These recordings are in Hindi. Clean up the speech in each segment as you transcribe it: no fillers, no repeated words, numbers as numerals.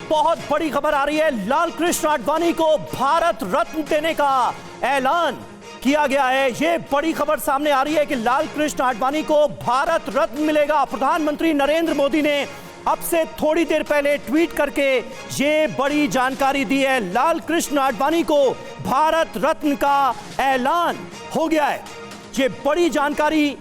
बहुत बड़ी खबर आ रही है। लाल कृष्ण आडवाणी को भारत रत्न देने का ऐलान किया गया है। ये बड़ी खबर सामने आ रही है कि लाल कृष्ण आडवाणी को भारत रत्न मिलेगा। प्रधानमंत्री नरेंद्र मोदी ने अब से थोड़ी देर पहले ट्वीट करके ये बड़ी जानकारी दी है। लाल कृष्ण आडवाणी को भारत रत्न का ऐलान हो गया है। ये बड़ी जानकारी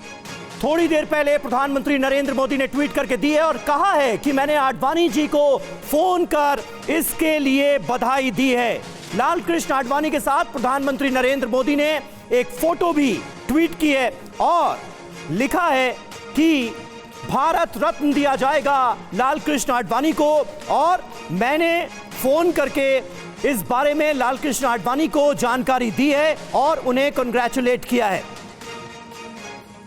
थोड़ी देर पहले प्रधानमंत्री नरेंद्र मोदी ने ट्वीट करके दी है और कहा है कि मैंने आडवाणी जी को फोन कर इसके लिए बधाई दी है। लाल कृष्ण आडवाणी के साथ प्रधानमंत्री नरेंद्र मोदी ने एक फोटो भी ट्वीट की है और लिखा है कि भारत रत्न दिया जाएगा लाल कृष्ण आडवाणी को, और मैंने फोन करके इस बारे में लाल कृष्ण आडवाणी को जानकारी दी है और उन्हें कांग्रेचुलेट किया है।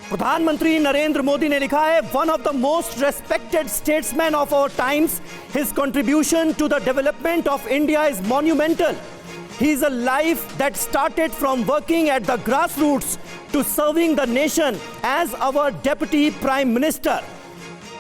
प्रधानमंत्री नरेंद्र मोदी ने लिखा है, one of the most respected statesman of our times, his contribution to the development of India is monumental. He is a life that started from working at the grassroots to serving the nation as our deputy prime minister.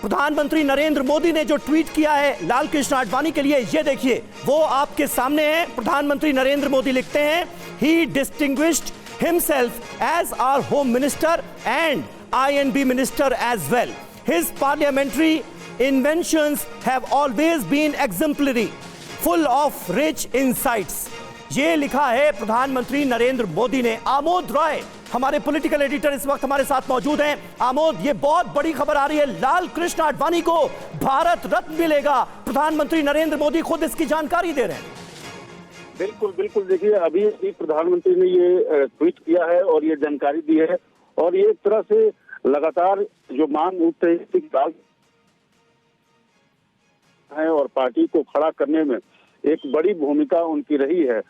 प्रधानमंत्री नरेंद्र मोदी ने जो ट्वीट किया है लाल कृष्ण आडवाणी के लिए, ये देखिए, वो आपके सामने है। प्रधानमंत्री नरेंद्र मोदी लिखते हैं, he distinguished himself as our home minister and INB minister as well. His parliamentary inventions have always been exemplary, full of rich insights. ये लिखा है प्रधानमंत्री नरेंद्र मोदी ने। आमोद रॉय हमारे पॉलिटिकल एडिटर इस वक्त हमारे साथ मौजूद हैं। आमोद, ये बहुत बड़ी खबर आ रही है, लाल कृष्ण आडवाणी को भारत रत्न मिलेगा। प्रधानमंत्री नरेंद्र मोदी खुद इसकी जानकारी दे रहे हैं। बिल्कुल बिल्कुल, देखिए अभी प्रधानमंत्री ने ये ट्वीट किया है और ये जानकारी दी है, और ये एक तरह से लगातार जो मांग उठते है और पार्टी को खड़ा करने में एक बड़ी भूमिका उनकी रही है,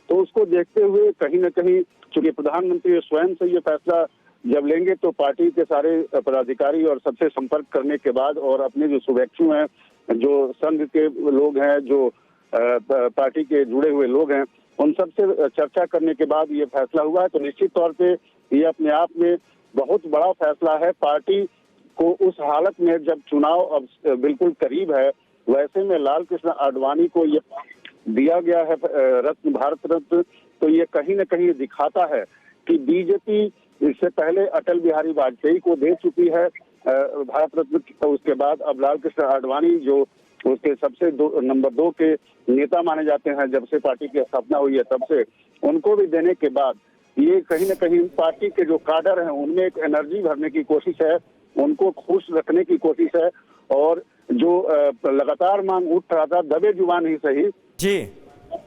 तो उसको देखते हुए कहीं न कहीं चूंकि प्रधानमंत्री स्वयं से ये फैसला जब लेंगे तो पार्टी के सारे पदाधिकारी और सबसे संपर्क करने के बाद और अपने जो शुभेच्छु हैं, जो संघ के लोग हैं, जो पार्टी के जुड़े हुए लोग हैं, उन सबसे चर्चा करने के बाद ये फैसला हुआ है। तो निश्चित तौर पे ये अपने आप में बहुत बड़ा फैसला है। पार्टी को उस हालत में जब चुनाव अब बिल्कुल करीब है, वैसे में लाल कृष्ण आडवाणी को ये दिया गया है रत्न, भारत रत्न, तो ये कहीं न कहीं दिखाता है कि बीजेपी इससे पहले अटल बिहारी वाजपेयी को दे चुकी है भारत रत्न, तो उसके बाद अब लाल कृष्ण आडवाणी जो उसके सबसे नंबर 2 के नेता माने जाते हैं, जब से पार्टी की स्थापना हुई है तब से, उनको भी देने के बाद ये कहीं न कहीं पार्टी के जो काडर हैं उनमें एक एनर्जी भरने की कोशिश है, उनको खुश रखने की कोशिश है, और जो लगातार मांग उठ रहा था दबे जुबान ही सही जी,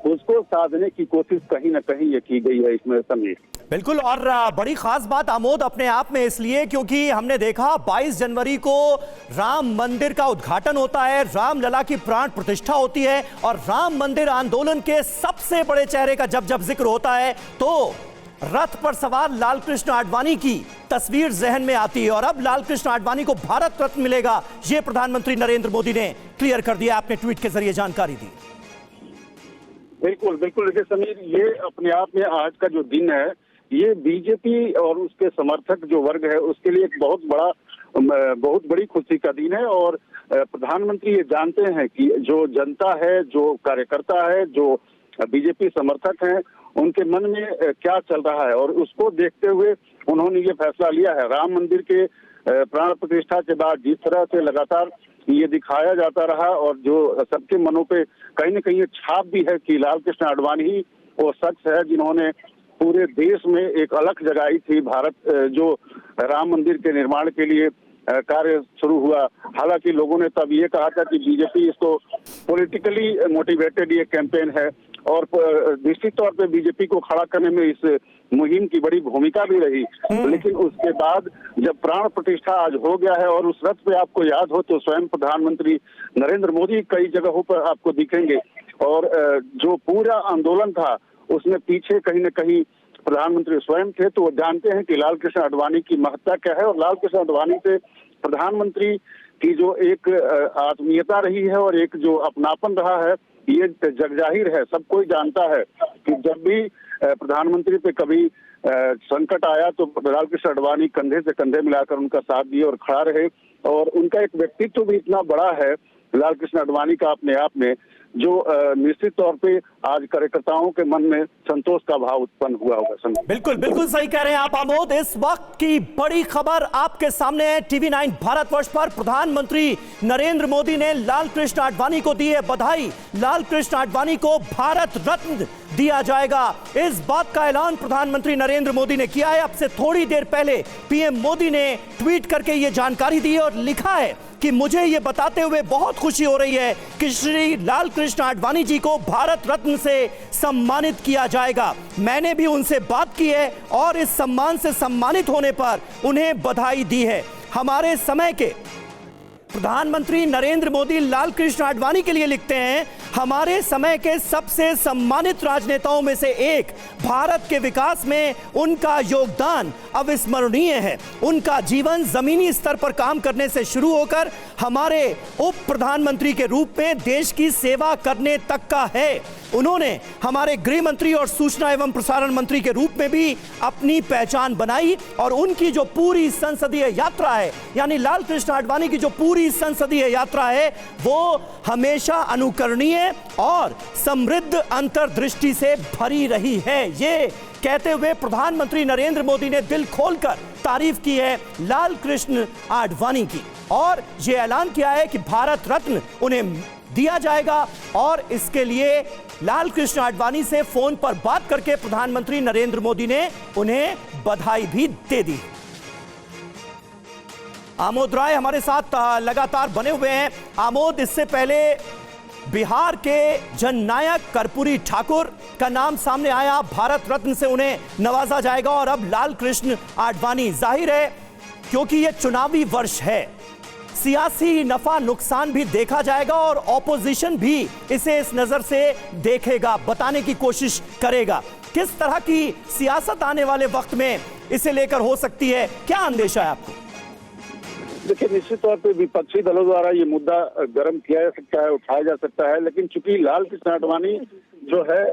उसको साधने की कोशिश कहीं न कहीं ये की गई है इसमें समीर। बिल्कुल, और बड़ी खास बात आमोद अपने आप में इसलिए क्योंकि हमने देखा 22 जनवरी को राम मंदिर का उद्घाटन होता है, रामलला की प्राण प्रतिष्ठा होती है, और राम मंदिर आंदोलन के सबसे बड़े चेहरे का जब जब जिक्र होता है तो रथ पर सवार लाल कृष्ण आडवाणी की तस्वीर जहन में आती है। और अब लाल कृष्ण आडवाणी को भारत रत्न मिलेगा, यह प्रधानमंत्री नरेंद्र मोदी ने क्लियर कर दिया, आपने ट्वीट के जरिए जानकारी दी। बिल्कुल बिल्कुल, देखिए समीर, ये अपने आप में आज का जो दिन है, ये बीजेपी और उसके समर्थक जो वर्ग है उसके लिए एक बहुत बड़ी खुशी का दिन है। और प्रधानमंत्री ये जानते हैं कि जो जनता है, जो कार्यकर्ता है, जो बीजेपी समर्थक हैं, उनके मन में क्या चल रहा है, और उसको देखते हुए उन्होंने ये फैसला लिया है। राम मंदिर के प्राण प्रतिष्ठा के बाद जिस तरह से लगातार ये दिखाया जाता रहा और जो सबके मनों पे कहीं न कहीं ये छाप भी है कि लाल कृष्ण आडवाणी ही वो शख्स है जिन्होंने पूरे देश में एक अलख जगाई थी। भारत जो राम मंदिर के निर्माण के लिए कार्य शुरू हुआ, हालांकि लोगों ने तब ये कहा था कि बीजेपी इसको पॉलिटिकली मोटिवेटेड ये कैंपेन है, और निश्चित तौर पे बीजेपी को खड़ा करने में इस मुहिम की बड़ी भूमिका भी रही। लेकिन उसके बाद जब प्राण प्रतिष्ठा आज हो गया है और उस रथ पे आपको याद हो तो स्वयं प्रधानमंत्री नरेंद्र मोदी कई जगहों पर आपको दिखेंगे, और जो पूरा आंदोलन था उसमें पीछे कहीं न कहीं प्रधानमंत्री स्वयं थे, तो वो जानते हैं कि लाल कृष्ण आडवाणी की महत्ता क्या है। और लाल कृष्ण आडवाणी से प्रधानमंत्री की जो एक आत्मीयता रही है और एक जो अपनापन रहा है, ये जगजाहिर है, सब कोई जानता है कि जब भी प्रधानमंत्री पे कभी संकट आया तो लाल कृष्ण आडवाणी कंधे से कंधे मिलाकर उनका साथ दिए और खड़ा रहे। और उनका एक व्यक्तित्व भी इतना बड़ा है लाल कृष्ण आडवाणी का अपने आप में, जो निश्चित तौर पे आज कार्यकर्ताओं के मन में संतोष का भाव उत्पन्न हुआ होगा। संजय, बिल्कुल बिल्कुल सही कह रहे हैं आप आमोद। इस वक्त की बड़ी खबर आपके सामने है। टीवी9 भारतवर्ष पर प्रधानमंत्री नरेंद्र मोदी ने लाल कृष्ण आडवाणी को दी है बधाई। लाल कृष्ण आडवाणी को भारत रत्न दिया जाएगा, इस बात का ऐलान प्रधानमंत्री नरेंद्र मोदी ने किया है। अब से थोड़ी देर पहले पीएम मोदी ने ट्वीट करके यह जानकारी दी और लिखा है कि मुझे यह बताते हुए बहुत खुशी हो रही है कि श्री लाल कृष्ण आडवाणी जी को भारत रत्न से सम्मानित किया जाएगा। मैंने भी उनसे बात की है और इस सम्मान से सम्मानित होने पर उन्हें बधाई दी है। हमारे समय के प्रधानमंत्री नरेंद्र मोदी लाल कृष्ण आडवाणी के लिए लिखते हैं, हमारे समय के सबसे सम्मानित राजनेताओं में से एक, भारत के विकास में उनका योगदान अविस्मरणीय है। उनका जीवन जमीनी स्तर पर काम करने से शुरू होकर हमारे उप प्रधानमंत्री के रूप में देश की सेवा करने तक का है। उन्होंने हमारे गृह मंत्री और सूचना एवं प्रसारण मंत्री के रूप में भी अपनी पहचान बनाई और उनकी जो पूरी संसदीय यात्रा है, यानी लाल कृष्ण आडवाणी की जो पूरी संसदीय यात्रा है, वो हमेशा अनुकरणीय और समृद्ध अंतर्दृष्टि से भरी रही है। ये कहते हुए प्रधानमंत्री नरेंद्र मोदी ने दिल खोलकर तारीफ की है लाल कृष्ण आडवाणी की और ये ऐलान किया है कि भारत रत्न उन्हें दिया जाएगा। और इसके लिए लाल कृष्ण आडवाणी से फोन पर बात करके प्रधानमंत्री नरेंद्र मोदी ने उन्हें बधाई भी दे दी। आमोद राय हमारे साथ लगातार बने हुए हैं। आमोद, इससे पहले बिहार के जननायक कर्पूरी ठाकुर का नाम सामने आया, भारत रत्न से उन्हें नवाजा जाएगा और अब लाल कृष्ण आडवाणी। जाहिर है क्योंकि यह चुनावी वर्ष है, सियासी नफा नुकसान भी देखा जाएगा और ऑपोजिशन भी इसे इस नजर से देखेगा, बताने की कोशिश करेगा। किस तरह की सियासत आने वाले वक्त में इसे लेकर हो सकती है, क्या अंदेशा है आपको? देखिए, निश्चित तौर पे विपक्षी दलों द्वारा ये मुद्दा गर्म किया जा सकता है, उठाया जा सकता है, लेकिन चूंकि लाल कृष्ण आडवाणी जो है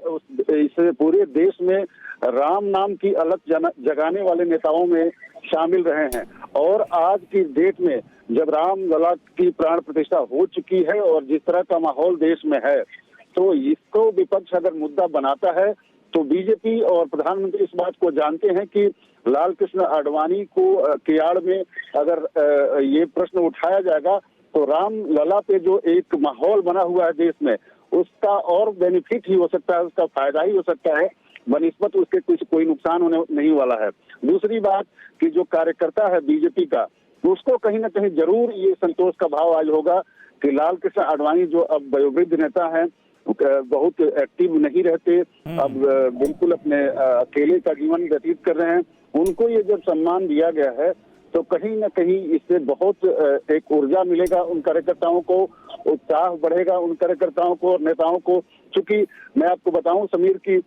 इस पूरे देश में राम नाम की अलग जगाने वाले नेताओं में शामिल रहे हैं और आज की डेट में जब राम लला की प्राण प्रतिष्ठा हो चुकी है और जिस तरह का माहौल देश में है, तो इसको विपक्ष अगर मुद्दा बनाता है तो बीजेपी और प्रधानमंत्री इस बात को जानते हैं कि लाल कृष्ण आडवाणी को की आड़ में अगर ये प्रश्न उठाया जाएगा तो राम लला पे जो एक माहौल बना हुआ है देश में, उसका और बेनिफिट ही हो सकता है, उसका फायदा ही हो सकता है, बनिस्बत उसके कुछ कोई नुकसान होने नहीं वाला है। दूसरी बात कि जो कार्यकर्ता है बीजेपी का, उसको कहीं ना कहीं जरूर ये संतोष का भाव आज होगा कि लाल कृष्ण आडवाणी जो अब वयोवृद्ध नेता हैं, बहुत एक्टिव नहीं रहते, अब बिल्कुल अपने अकेले का जीवन व्यतीत कर रहे हैं, उनको ये जब सम्मान दिया गया है तो कहीं ना कहीं इससे बहुत एक ऊर्जा मिलेगा उन कार्यकर्ताओं को, उत्साह बढ़ेगा उन कार्यकर्ताओं को और नेताओं को। चूंकि मैं आपको बताऊं समीर की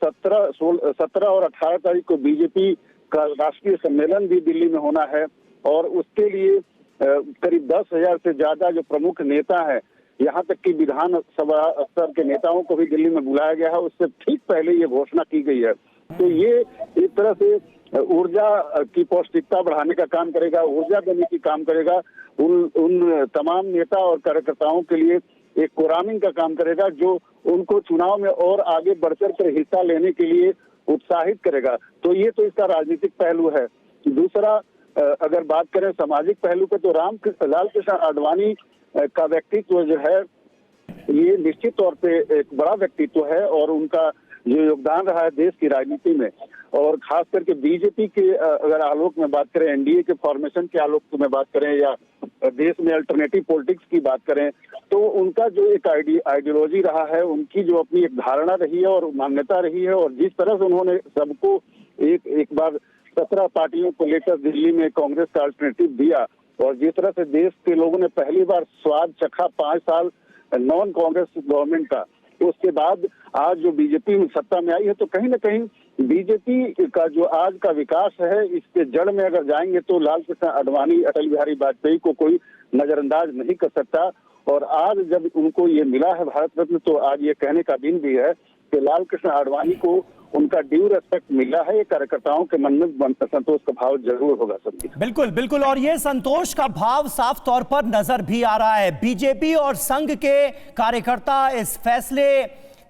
17 और 18 तारीख को बीजेपी का राष्ट्रीय सम्मेलन भी दिल्ली में होना है और उसके लिए करीब 10,000 से ज्यादा जो प्रमुख नेता है, यहाँ तक कि विधानसभा स्तर के नेताओं को भी दिल्ली में बुलाया गया है, उससे ठीक पहले ये घोषणा की गई है। तो ये एक तरह से ऊर्जा की पौष्टिकता बढ़ाने का काम करेगा, ऊर्जा देने की काम करेगा, उन तमाम नेता और कार्यकर्ताओं के लिए एक कोरामिंग का काम करेगा जो उनको चुनाव में और आगे बढ़ चढ़ कर हिस्सा लेने के लिए उत्साहित करेगा। तो ये तो इसका राजनीतिक पहलू है। दूसरा, अगर बात करें सामाजिक पहलू पे, तो लाल कृष्ण आडवाणी का व्यक्तित्व जो है ये निश्चित तौर पे एक बड़ा व्यक्तित्व है और उनका जो योगदान रहा है देश की राजनीति में और खास करके बीजेपी के अगर आलोक में बात करें, एनडीए के फॉर्मेशन के आलोक में बात करें या देश में अल्टरनेटिव पॉलिटिक्स की बात करें, तो उनका जो एक आइडियोलॉजी रहा है, उनकी जो अपनी एक धारणा रही है और मान्यता रही है और जिस तरह से उन्होंने सबको एक बार 17 पार्टियों को लेकर दिल्ली में कांग्रेस का अल्टरनेटिव दिया और जिस तरह से देश के लोगों ने पहली बार स्वाद चखा 5 साल नॉन कांग्रेस गवर्नमेंट का, उसके बाद आज जो बीजेपी सत्ता में आई है, तो कहीं ना कहीं बीजेपी का जो आज का विकास है इसके जड़ में अगर जाएंगे तो लाल कृष्ण आडवाणी, अटल बिहारी वाजपेयी को कोई नजरअंदाज नहीं कर सकता। और आज जब उनको ये मिला है भारत रत्न, तो आज ये कहने का दिन भी है कि लाल कृष्ण आडवाणी को उनका ड्यू रेस्पेक्ट मिला है, ये कार्यकर्ताओं के मन में संतोष का भाव जरूर होगा सबकी। बिल्कुल बिल्कुल, और ये संतोष का भाव साफ तौर पर नजर भी आ रहा है। बीजेपी और संघ के कार्यकर्ता इस फैसले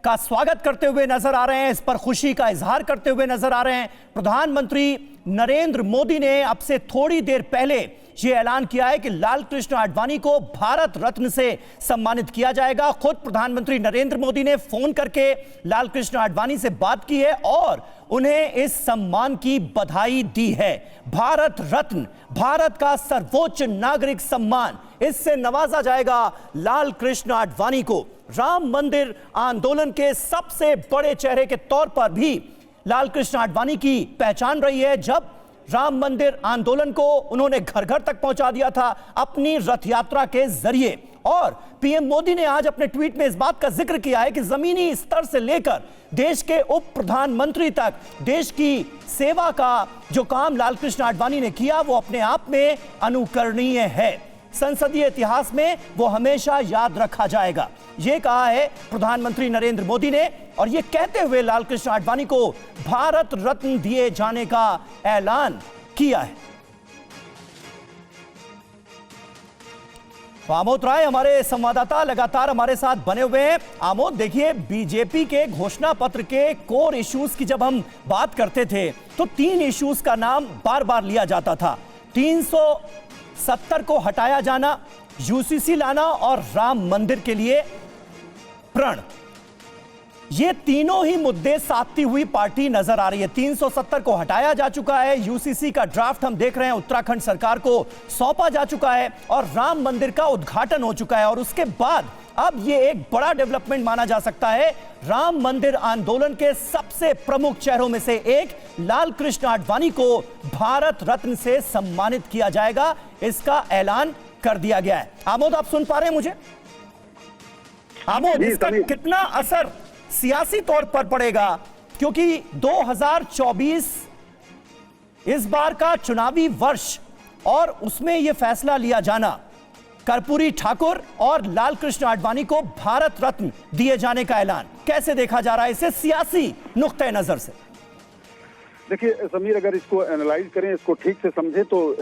का स्वागत करते हुए नजर आ रहे हैं, इस पर खुशी का इजहार करते हुए नजर आ रहे हैं। प्रधानमंत्री नरेंद्र मोदी ने अब से थोड़ी देर पहले ये ऐलान किया है कि लाल कृष्ण आडवाणी को भारत रत्न से सम्मानित किया जाएगा। खुद प्रधानमंत्री नरेंद्र मोदी ने फोन करके लाल कृष्ण आडवाणी से बात की है और उन्हें इस सम्मान की बधाई दी है। भारत रत्न, भारत का सर्वोच्च नागरिक सम्मान, इससे नवाजा जाएगा लाल कृष्ण आडवाणी को। राम मंदिर आंदोलन के सबसे बड़े चेहरे के तौर पर भी लाल कृष्ण आडवाणी की पहचान रही है। जब राम मंदिर आंदोलन को उन्होंने घर घर तक पहुंचा दिया था अपनी रथ यात्रा के जरिए, और पीएम मोदी ने आज अपने ट्वीट में इस बात का जिक्र किया है कि जमीनी स्तर से लेकर देश के उप प्रधानमंत्री तक देश की सेवा का जो काम लाल कृष्ण आडवाणी ने किया वो अपने आप में अनुकरणीय है। संसदीय इतिहास में वो हमेशा याद रखा जाएगा, ये कहा है प्रधानमंत्री नरेंद्र मोदी ने। और ये कहते हुए लाल कृष्ण आडवाणी को भारत रत्न दिए जाने का ऐलान किया है। आमोद राय हमारे संवाददाता लगातार हमारे साथ बने हुए हैं। आमोद, देखिए, बीजेपी के घोषणा पत्र के कोर इश्यूज की जब हम बात करते थे तो 3 इश्यूज का नाम बार बार लिया जाता था। 370 को हटाया जाना, यूसीसी लाना और राम मंदिर के लिए प्रण, ये तीनों ही मुद्दे साधती हुई पार्टी नजर आ रही है। 370 को हटाया जा चुका है, यूसीसी का ड्राफ्ट हम देख रहे हैं उत्तराखंड सरकार को सौंपा जा चुका है और राम मंदिर का उद्घाटन हो चुका है। और उसके बाद अब ये एक बड़ा डेवलपमेंट माना जा सकता है, राम मंदिर आंदोलन के सबसे प्रमुख चेहरों में से एक लाल कृष्ण आडवाणी को भारत रत्न से सम्मानित किया जाएगा, इसका ऐलान कर दिया गया है। आमोद, आप सुन पा रहे हैं मुझे? आमोद, इसका कितना असर सियासी तौर पर पड़ेगा, क्योंकि 2024 इस बार का चुनावी वर्ष और उसमें यह फैसला लिया जाना, कर्पूरी ठाकुर और लाल कृष्ण आडवाणी को भारत रत्न दिए जाने का ऐलान कैसे देखा जा रहा है इसे सियासी नुक्ते नजर से? देखिए समीर, अगर इसको एनालाइज करें, इसको ठीक से समझे तो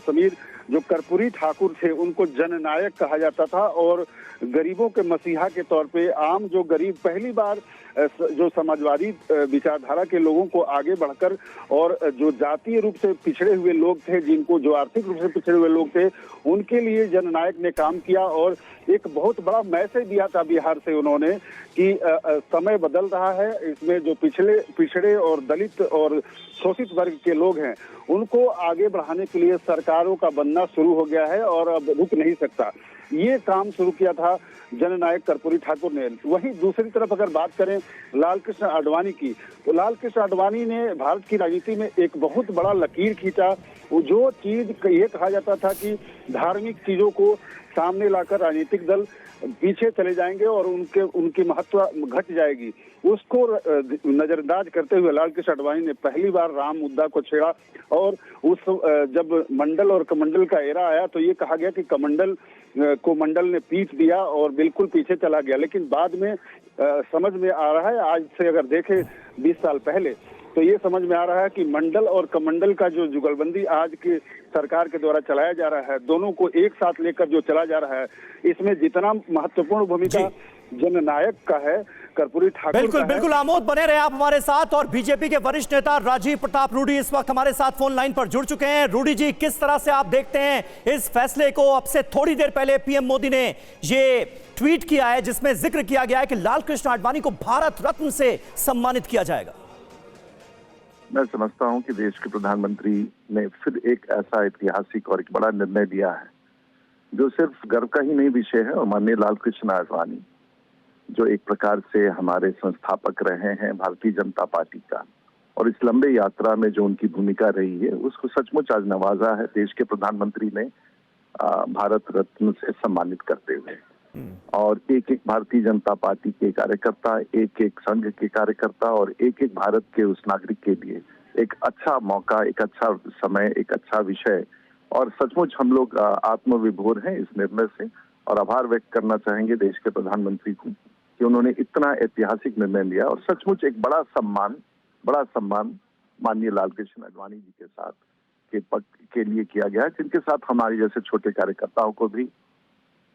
समीर, जो कर्पूरी ठाकुर थे उनको जननायक कहा जाता था और गरीबों के मसीहा के तौर पे आम जो गरीब, पहली बार जो समाजवादी विचारधारा के लोगों को आगे बढ़कर और जो जातीय रूप से पिछड़े हुए लोग थे, जिनको जो आर्थिक रूप से पिछड़े हुए लोग थे, उनके लिए जननायक ने काम किया और एक बहुत बड़ा मैसेज दिया था बिहार से उन्होंने कि समय बदल रहा है, इसमें जो पिछड़े और दलित और शोषित वर्ग के लोग हैं उनको आगे बढ़ाने के लिए सरकारों का बनना शुरू हो गया है और अब रुक नहीं सकता। ये काम शुरू किया था जननायक कर्पूरी ठाकुर ने। वहीं दूसरी तरफ अगर बात करें लाल कृष्ण आडवाणी की, तो लाल कृष्ण आडवाणी ने भारत की राजनीति में एक बहुत बड़ा लकीर खींचा। जो चीज ये कहा जाता था कि धार्मिक चीजों को सामने लाकर राजनीतिक दल पीछे चले जाएंगे और उनकी महत्व घट जाएगी, उसको नजरअंदाज करते हुए लाल कृष्ण आडवाणी ने पहली बार राम मुद्दा को छेड़ा। और उस जब मंडल और कमंडल का एरा आया तो ये कहा गया कि कमंडल को मंडल ने पीट दिया और बिल्कुल पीछे चला गया, लेकिन बाद में समझ में आ रहा है, आज से अगर देखें 20 साल पहले, तो ये समझ में आ रहा है कि मंडल और कमंडल का जो जुगलबंदी आज की सरकार के द्वारा चलाया जा रहा है, दोनों को एक साथ लेकर जो चला जा रहा है, इसमें जितना महत्वपूर्ण भूमिका जननायक का है, कर्पूरी ठाकुर बिल्कुल का बिल्कुल। आमोद, बने रहे आप हमारे साथ। और बीजेपी के वरिष्ठ नेता राजीव प्रताप रूडी इस वक्त हमारे साथ फोन लाइन पर जुड़ चुके हैं। रूडी जी, किस तरह से आप देखते हैं इस फैसले को? अब से थोड़ी देर पहले पीएम मोदी ने ये ट्वीट किया है जिसमें जिक्र किया गया है कि लाल कृष्ण आडवाणी को भारत रत्न से सम्मानित किया जाएगा। मैं समझता हूं कि देश के प्रधानमंत्री ने फिर एक ऐसा ऐतिहासिक और एक बड़ा निर्णय लिया है जो सिर्फ गर्व का ही नहीं विषय है। और माननीय लाल कृष्ण आडवाणी, जो एक प्रकार से हमारे संस्थापक रहे हैं भारतीय जनता पार्टी का, और इस लंबे यात्रा में जो उनकी भूमिका रही है उसको सचमुच आज नवाजा है देश के प्रधानमंत्री ने भारत रत्न से सम्मानित करते हुए। और एक एक भारतीय जनता पार्टी के कार्यकर्ता, एक एक संघ के कार्यकर्ता और एक एक भारत के उस नागरिक के लिए एक अच्छा मौका, एक अच्छा समय, एक अच्छा विषय। और सचमुच हम लोग आत्मविभोर हैं इस निर्णय से और आभार व्यक्त करना चाहेंगे देश के प्रधानमंत्री को कि उन्होंने इतना ऐतिहासिक निर्णय लिया और सचमुच एक बड़ा सम्मान माननीय लालकृष्ण आडवाणी जी के साथ के लिए किया गया, जिनके साथ हमारे जैसे छोटे कार्यकर्ताओं को भी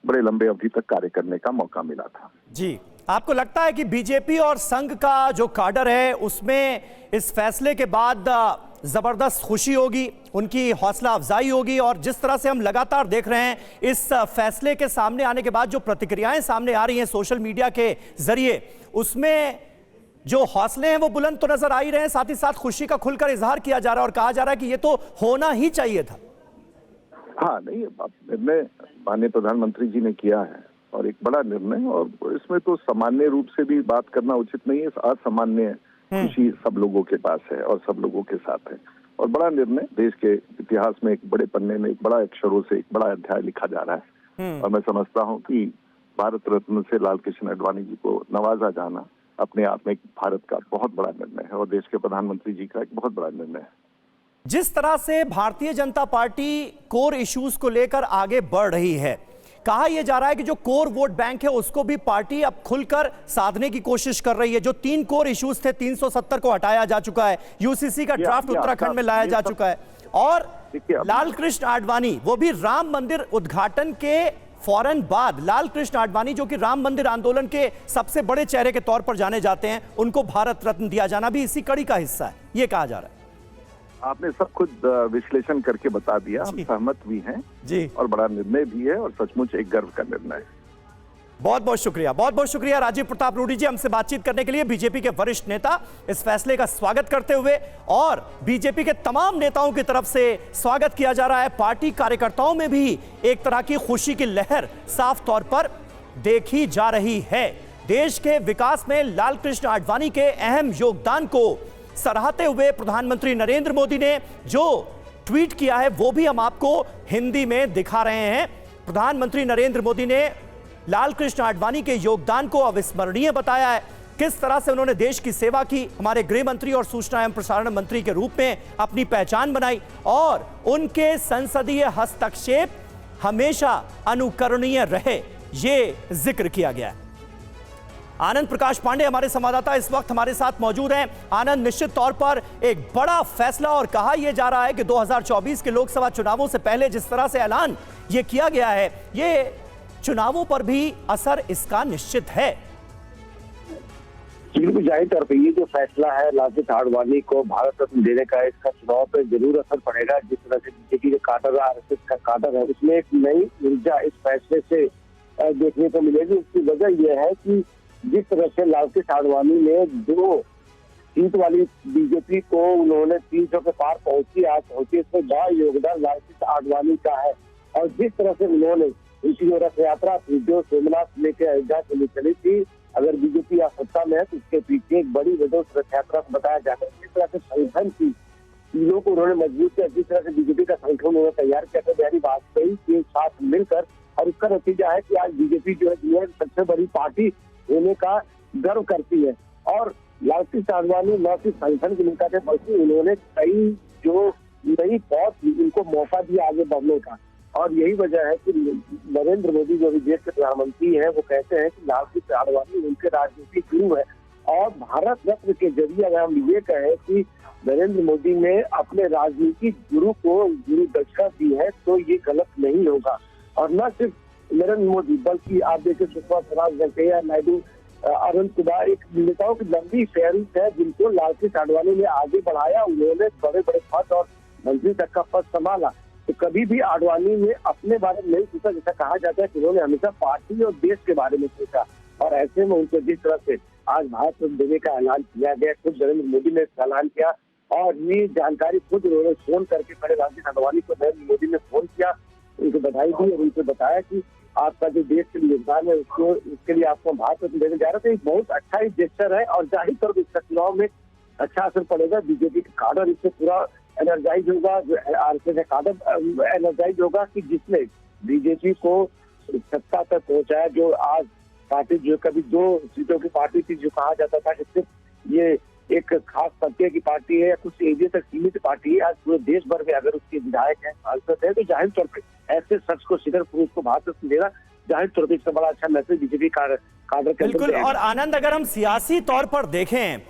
बड़े लंबे अवधि तक कार्य करने का मौका मिला था। जी, आपको लगता है कि बीजेपी और संघ का जो काडर है उसमें इस फैसले के बाद जबरदस्त खुशी होगी, उनकी हौसला अफजाई होगी, और जिस तरह से हम लगातार देख रहे हैं इस फैसले के सामने आने के बाद जो प्रतिक्रियाएं सामने आ रही हैं सोशल मीडिया के जरिए, उसमें जो हौसले हैं वो बुलंद तो नजर आ ही रहे हैं, साथ ही साथ खुशी का खुलकर इजहार किया जा रहा है और कहा जा रहा है कि ये तो होना ही चाहिए था। हाँ, नहीं, निर्णय माननीय प्रधानमंत्री जी ने किया है और एक बड़ा निर्णय, और इसमें तो सामान्य रूप से भी बात करना उचित नहीं है। असामान्य खुशी सब लोगों के पास है और सब लोगों के साथ है, और बड़ा निर्णय देश के इतिहास में एक बड़े पन्ने में एक बड़ा अक्षरों से एक बड़ा अध्याय लिखा जा रहा है। और मैं समझता हूँ कि भारत रत्न से लालकृष्ण आडवाणी जी को नवाजा जाना अपने आप में एक भारत का बहुत बड़ा निर्णय है और देश के प्रधानमंत्री जी का एक बहुत बड़ा निर्णय है। जिस तरह से Bharatiya Janata party core issues को लेकर आगे बढ़ रही है, कहा यह जा रहा है कि जो कोर वोट बैंक है उसको भी पार्टी अब खुलकर साधने की कोशिश कर रही है। जो 3 कोर इश्यूज थे 370 को हटाया जा चुका है, यूसीसी का ड्राफ्ट उत्तराखंड में लाया जा चुका है, और लालकृष्ण आडवाणी वो भी राम मंदिर उद्घाटन के फौरन बाद, लालकृष्ण आडवाणी जो कि राम मंदिर आंदोलन के सबसे बड़े चेहरे के तौर पर जाने जाते हैं, उनको भारत रत्न दिया जाना भी इसी कड़ी का हिस्सा है, ये कहा जा रहा है। आपने सब कुछ विश्लेषण करके बता दिया, हम सहमत भी हैं जी, और बड़ा निर्णय भी है और सचमुच एक गर्व का निर्णय है। बहुत बहुत शुक्रिया राजीव प्रताप रूडी जी हमसे बातचीत करने के लिए। बीजेपी के वरिष्ठ नेता इस फैसले का स्वागत करते हुए, और बीजेपी के तमाम नेताओं की तरफ से स्वागत किया जा रहा है। पार्टी कार्यकर्ताओं में भी एक तरह की खुशी की लहर साफ तौर पर देखी जा रही है। देश के विकास में लालकृष्ण आडवाणी के अहम योगदान को सराहते हुए प्रधानमंत्री नरेंद्र मोदी ने जो ट्वीट किया है वो भी हम आपको हिंदी में दिखा रहे हैं। प्रधानमंत्री नरेंद्र मोदी ने लालकृष्ण आडवाणी के योगदान को अविस्मरणीय बताया है। किस तरह से उन्होंने देश की सेवा की, हमारे गृह मंत्री और सूचना एवं प्रसारण मंत्री के रूप में अपनी पहचान बनाई, और उनके संसदीय हस्तक्षेप हमेशा अनुकरणीय रहे, ये जिक्र किया गया है। आनंद प्रकाश पांडे हमारे संवाददाता इस वक्त हमारे साथ मौजूद हैं। आनंद, निश्चित तौर पर एक बड़ा फैसला, और कहा यह जा रहा है कि 2024 के लोकसभा चुनावों से पहले जिस तरह से ऐलान यह किया गया है, ये चुनावों पर भी असर इसका निश्चित है। बिल्कुल जाहिर तौर पर ये जो फैसला है लालकृष्ण आडवाणी को भारत रत्न देने का, इसका चुनाव पर जरूर असर पड़ेगा। जिस तरह से बीजेपी के काडर, आरएसएस का काडर है, उसमें एक नई ऊर्जा इस फैसले से देखने को मिलेगी। उसकी वजह यह है कि जिस तरह से लालकृष्ण आडवाणी ने 2 सीट वाली बीजेपी को उन्होंने 300 के पार पहुंची, आज पहुंची, इसमें बड़ा योगदान लालकृष्ण आडवाणी का है। और जिस तरह से उन्होंने उनकी जो रथ यात्रा थी जो सोमनाथ लेके अयोध्या के लिए चली थी, अगर बीजेपी या सत्ता में है तो उसके पीछे एक बड़ी वजह उस रथ यात्रा को बताया जाता है। जिस तरह से संगठन की चीजों को उन्होंने मजबूत किया, जिस तरह से बीजेपी का संगठन उन्होंने तैयार किया था बिहारी वाजपेयी के साथ मिलकर, और उसका नतीजा है कि आज बीजेपी जो है दुनिया की सबसे बड़ी पार्टी होने का गर्व करती है। और लालकृष्ण आडवाणी न सिर्फ संगठन के नेता थे, बल्कि उन्होंने कई जो नई पौध उनको मौका दिया आगे बढ़ने का। और यही वजह है कि नरेंद्र मोदी जो भी देश के प्रधानमंत्री हैं, वो कहते हैं कि लालकृष्ण आडवाणी उनके राजनीतिक गुरु है। और भारत रत्न के जरिए अगर हम ये कहें कि नरेंद्र मोदी ने अपने राजनीतिक गुरु को गुरु दक्षिणा दी है, तो ये गलत नहीं होगा। और न सिर्फ नरेंद्र मोदी, बल्कि आप देखें सुषमा स्वराज, वेंकैया नायडू, अनंत कुमार, एक नेताओं की लंबी फहरिस्त है जिनको लालकृष्ण आडवाणी ने आगे बढ़ाया। उन्होंने बड़े बड़े पद और मंत्री तक का पद संभाला। तो कभी भी आडवाणी ने अपने बारे में नहीं सोचा, जैसा कहा जाता है कि उन्होंने हमेशा पार्टी और देश के बारे में सोचा। और ऐसे में उनको जिस तरह से आज भारत रत्न देने का ऐलान किया गया, खुद नरेंद्र मोदी ने ऐलान किया, और ये जानकारी खुद उन्होंने फोन करके पहले लालकृष्ण आडवाणी को नरेंद्र मोदी ने फोन किया, उनको बधाई दी और उनको बताया कि आपका जो देश के लिए योगदान है उसके लिए आपको भारत रत्न देने जा रहे थे। एक बहुत अच्छा ही जेस्चर है, और जाहिर तौर पर इसका चुनाव में अच्छा असर पड़ेगा। बीजेपी का काडर इससे पूरा एनर्जाइज होगा, जो आरएसएस का काडर एनर्जाइज होगा कि जिसने बीजेपी को सत्ता तक पहुंचाया। जो आज पार्टी जो कभी 2 सीटों की पार्टी थी, जो कहा जाता था कि सिर्फ ये एक खास तबके की पार्टी है या कुछ एरिया तक सीमित पार्टी है, आज पूरे देश भर में अगर उसके विधायक हैं, सांसद है, तो जाहिर तौर पर ऐसे शख्स को शिखर पुरुष को भारत रत्न देना जाहिर तौर पर इसका बड़ा अच्छा मैसेज बीजेपी काडर के अंदर बिल्कुल। जाएगा। और आनंद, अगर हम सियासी तौर पर देखें,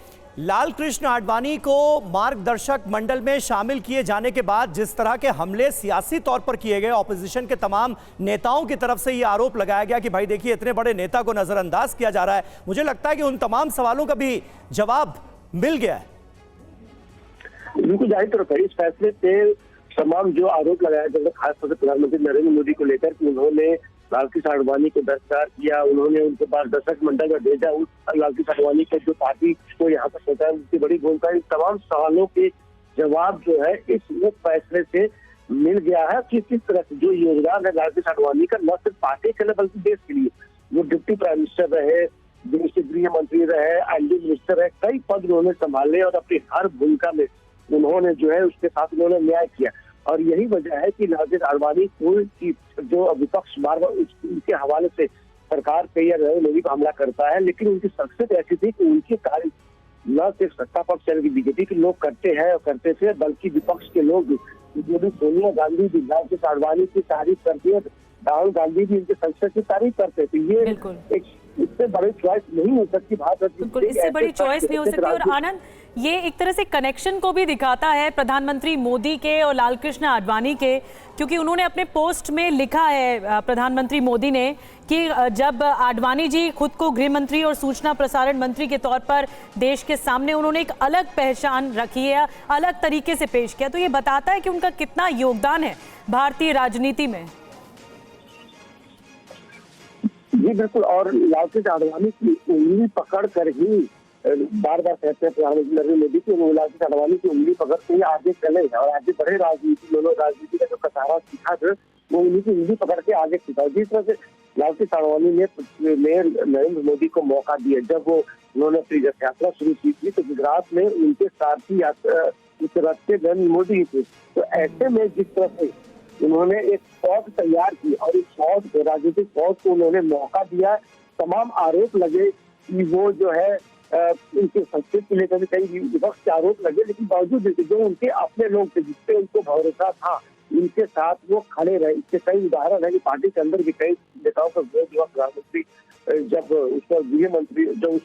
लाल कृष्ण आडवाणी को मार्गदर्शक मंडल में शामिल किए जाने के बाद जिस तरह के हमले सियासी तौर पर किए गए, ऑपोजिशन के तमाम नेताओं की तरफ से ये आरोप लगाया गया कि भाई देखिए इतने बड़े नेता को नजरअंदाज किया जा रहा है, मुझे लगता है कि उन तमाम सवालों का भी जवाब मिल गया है। बिल्कुल जाहिर तौर पर इस फैसले से तमाम जो आरोप लगाया जा रहा है, खासतौर से प्रधानमंत्री नरेंद्र मोदी को लेकर कि उन्होंने लाल कृष्ण आडवाणी को गिरफ्तार किया, उन्होंने उनके पास दर्शक मंडल में भेजा, उस लाल कृष्ण आडवाणी को जो पार्टी को यहाँ पर पहुंचाया, उनकी बड़ी भूमिका, इन तमाम सवालों के जवाब जो है इस फैसले से मिल गया है कि किस तरह से जो योगदान है लाल कृष्ण आडवाणी का न सिर्फ पार्टी के लिए बल्कि देश के लिए, वो डिप्टी प्राइम मिनिस्टर रहे, देश के गृह मंत्री रहे, आईटी मिनिस्टर रहे, कई पद उन्होंने संभाले और अपनी हर भूमिका में उन्होंने जो है उसके साथ उन्होंने न्याय किया। और यही वजह है कि लाल कृष्ण आडवाणी कोई जो विपक्ष बार बार उनके हवाले से सरकार पे या नरेंद्र मोदी पर हमला करता है, लेकिन उनकी शख्सियत ऐसी थी कि उनकी कार्य न सिर्फ सत्ता पक्ष यानी कि बीजेपी के लोग करते हैं और करते थे, बल्कि विपक्ष के लोग जो भी सोनिया गांधी भी लाल कृष्ण आडवाणी की तारीफ करती है, राहुल गांधी भी इनके शख्सियत की तारीफ करते थे। ये एक इससे बड़ी चॉइस नहीं हो सकती भारत, बिल्कुल इससे बड़ी चॉइस नहीं हो सकती। और आनंद, ये एक तरह से कनेक्शन को भी दिखाता है प्रधानमंत्री मोदी के और लाल कृष्ण आडवाणी के, क्योंकि उन्होंने अपने पोस्ट में लिखा है प्रधानमंत्री मोदी ने कि जब आडवाणी जी खुद को गृह मंत्री और सूचना प्रसारण मंत्री के तौर पर देश के सामने उन्होंने एक अलग पहचान रखी है, अलग तरीके से पेश किया, तो ये बताता है कि उनका कितना योगदान है भारतीय राजनीति में। जी बिल्कुल। और लाल कृष्ण आडवाणी की उंगली पकड़ कर ही बार बार कहते हैं प्रधानमंत्री नरेंद्र मोदी की, लाल कृष्ण आडवाणी की उंगली पकड़ के ही आगे चले और आगे बढ़े राजनीति। दोनों राजनीति का जो कतारा सीखा था वो उन्हीं की उंगली पकड़ के आगे सीखा। जिस तरह से लाल कृष्ण आडवाणी ने नरेंद्र मोदी को मौका दिया, जब वो उन्होंने अपनी रथ यात्रा शुरू की थी तो गुजरात में उनके सारथी रथ के नरेंद्र मोदी थे। तो ऐसे में जिस तरह से उन्होंने एक फौज तैयार की और इस फौज को, राजनीतिक फौज को उन्होंने मौका दिया, तमाम आरोप लगे कि वो जो है उनके संस्कृत को लेकर कई विपक्ष के आरोप लगे, लेकिन बावजूद जो उनके अपने लोग थे जिससे उनको भरोसा था, उनके साथ वो खड़े रहे। इसके कई उदाहरण है कि पार्टी के अंदर भी कई नेताओं का विरोध हुआ। प्रधानमंत्री जब उस पर गृह मंत्री, जब उस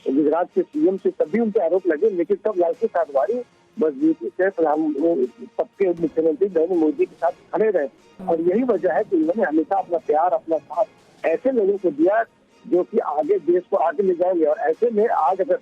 गुजरात के सीएम से तब भी उनके आरोप लगे, लेकिन तब लाल कृष्ण आडवाणी मजबूती से सबके मुख्यमंत्री नरेंद्र मोदी के साथ खड़े रहे। और यही वजह है कि उन्होंने हमेशा अपना प्यार, अपना साथ ऐसे लोगों को दिया जो कि आगे देश को आगे ले जाएंगे। और ऐसे में आज अगर